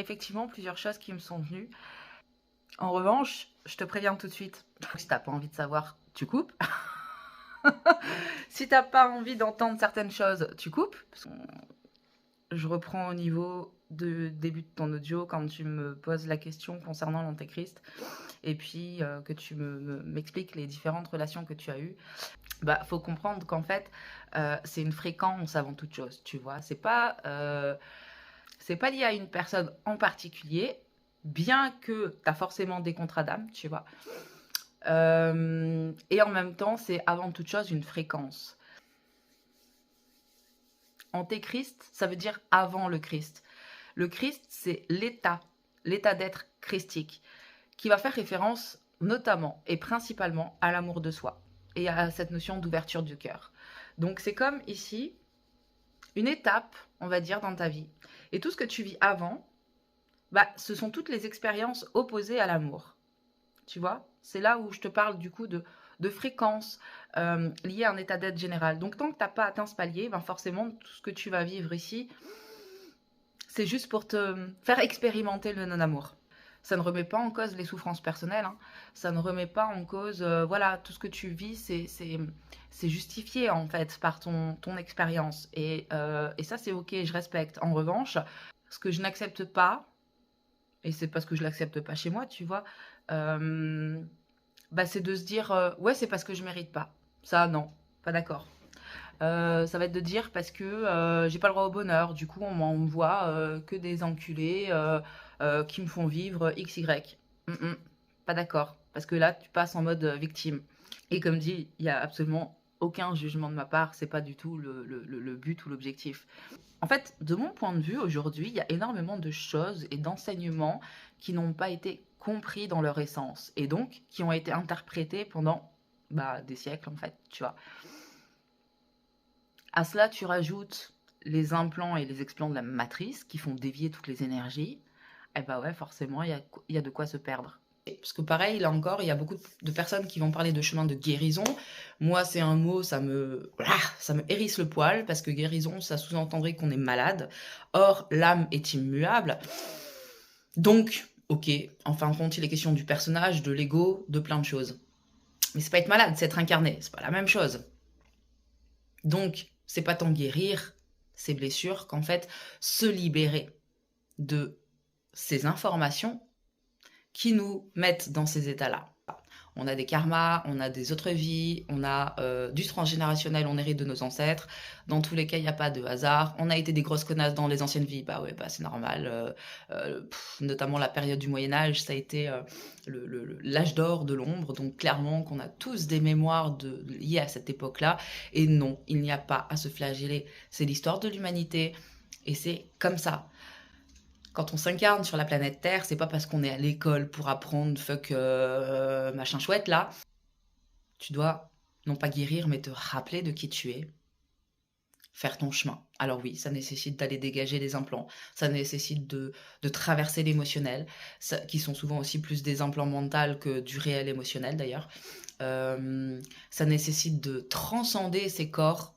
effectivement plusieurs choses qui me sont venues. En revanche, je te préviens tout de suite, si t'as pas envie de savoir, tu coupes. Si t'as pas envie d'entendre certaines choses, tu coupes. Je reprends au niveau du début de ton audio quand tu me poses la question concernant l'antéchrist et puis que tu m'expliques les différentes relations que tu as eues. Bah, faut comprendre qu'en fait, c'est une fréquence avant toute chose, tu vois. C'est pas lié à une personne en particulier, bien que tu as forcément des contrats d'âme, tu vois. Et en même temps, c'est avant toute chose une fréquence. Antéchrist, ça veut dire avant le Christ. Le Christ, c'est l'état d'être christique, qui va faire référence notamment et principalement à l'amour de soi et à cette notion d'ouverture du cœur. Donc c'est comme ici une étape, on va dire, dans ta vie. Et tout ce que tu vis avant, bah, ce sont toutes les expériences opposées à l'amour. Tu vois, c'est là où je te parle du coup de fréquences liées à un état d'être général. Donc tant que tu n'as pas atteint ce palier, ben forcément, tout ce que tu vas vivre ici, c'est juste pour te faire expérimenter le non-amour. Ça ne remet pas en cause les souffrances personnelles, hein. Ça ne remet pas en cause, voilà, tout ce que tu vis, c'est justifié en fait par ton expérience. Et ça, c'est ok, je respecte. En revanche, ce que je n'accepte pas, et c'est parce que je l'accepte pas chez moi, tu vois, bah, c'est de se dire ouais, c'est parce que je mérite pas. Ça, non, pas d'accord. Ça va être de dire parce que j'ai pas le droit au bonheur, du coup on m'envoie que des enculés qui me font vivre XY. Pas d'accord, parce que là tu passes en mode victime. Et comme dit, il y a absolument aucun jugement de ma part, c'est pas du tout le but ou l'objectif. En fait, de mon point de vue, aujourd'hui, il y a énormément de choses et d'enseignements qui n'ont pas été compris dans leur essence, et donc qui ont été interprétés pendant des siècles, en fait, tu vois. À cela, tu rajoutes les implants et les explants de la matrice qui font dévier toutes les énergies. Et bah ouais, forcément, il y a de quoi se perdre. Parce que pareil, là encore, il y a beaucoup de personnes qui vont parler de chemin de guérison. Moi, c'est un mot, ça me hérisse le poil, parce que guérison, ça sous-entendrait qu'on est malade. Or, l'âme est immuable. Donc, ok, en fin de compte, il est question du personnage, de l'ego, de plein de choses. Mais c'est pas être malade, c'est être incarné, c'est pas la même chose. Donc, c'est pas tant guérir ces blessures qu'en fait se libérer de ces informations qui nous mettent dans ces états-là. On a des karmas, on a des autres vies, on a du transgénérationnel, on hérite de nos ancêtres. Dans tous les cas, il n'y a pas de hasard. On a été des grosses connasses dans les anciennes vies, bah ouais, c'est normal. Notamment la période du Moyen-Âge, ça a été l'âge d'or de l'ombre. Donc clairement qu'on a tous des mémoires liées à cette époque-là. Et non, il n'y a pas à se flageller. C'est l'histoire de l'humanité et c'est comme ça. Quand on s'incarne sur la planète Terre, c'est pas parce qu'on est à l'école pour apprendre fuck machin chouette là. Tu dois non pas guérir, mais te rappeler de qui tu es, faire ton chemin. Alors oui, ça nécessite d'aller dégager les implants, ça nécessite de traverser l'émotionnel, qui sont souvent aussi plus des implants mentaux que du réel émotionnel d'ailleurs. Ça nécessite de transcender ses corps,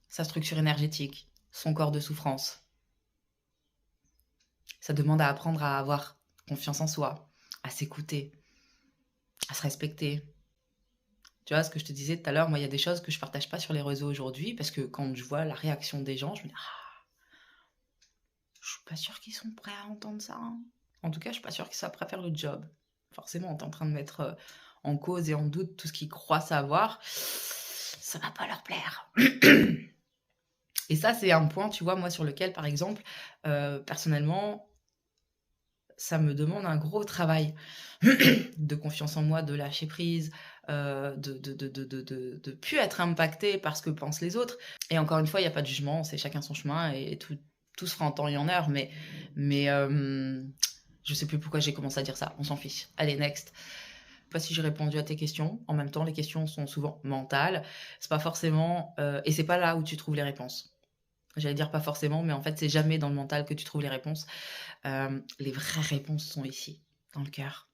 sa structure énergétique, son corps de souffrance. Ça demande à apprendre à avoir confiance en soi, à s'écouter, à se respecter. Tu vois, ce que je te disais tout à l'heure, moi, il y a des choses que je partage pas sur les réseaux aujourd'hui parce que quand je vois la réaction des gens, je me dis je suis pas sûre qu'ils sont prêts à entendre ça, hein. En tout cas, je suis pas sûre qu'ils soient prêts à faire le job. Forcément, tu es en train de mettre en cause et en doute tout ce qu'ils croient savoir. Ça va pas leur plaire. Et ça, c'est un point, tu vois, moi, sur lequel, par exemple, personnellement, ça me demande un gros travail de confiance en moi, de lâcher prise, de plus être impacté par ce que pensent les autres. Et encore une fois, il n'y a pas de jugement, c'est chacun son chemin et tout se fera en temps et en heure. Mais je sais plus pourquoi j'ai commencé à dire ça, on s'en fiche. Allez, next. Je sais pas si j'ai répondu à tes questions. En même temps, les questions sont souvent mentales. C'est pas forcément... et c'est pas là où tu trouves les réponses. J'allais dire pas forcément, mais en fait, c'est jamais dans le mental que tu trouves les réponses. Les vraies réponses sont ici, dans le cœur.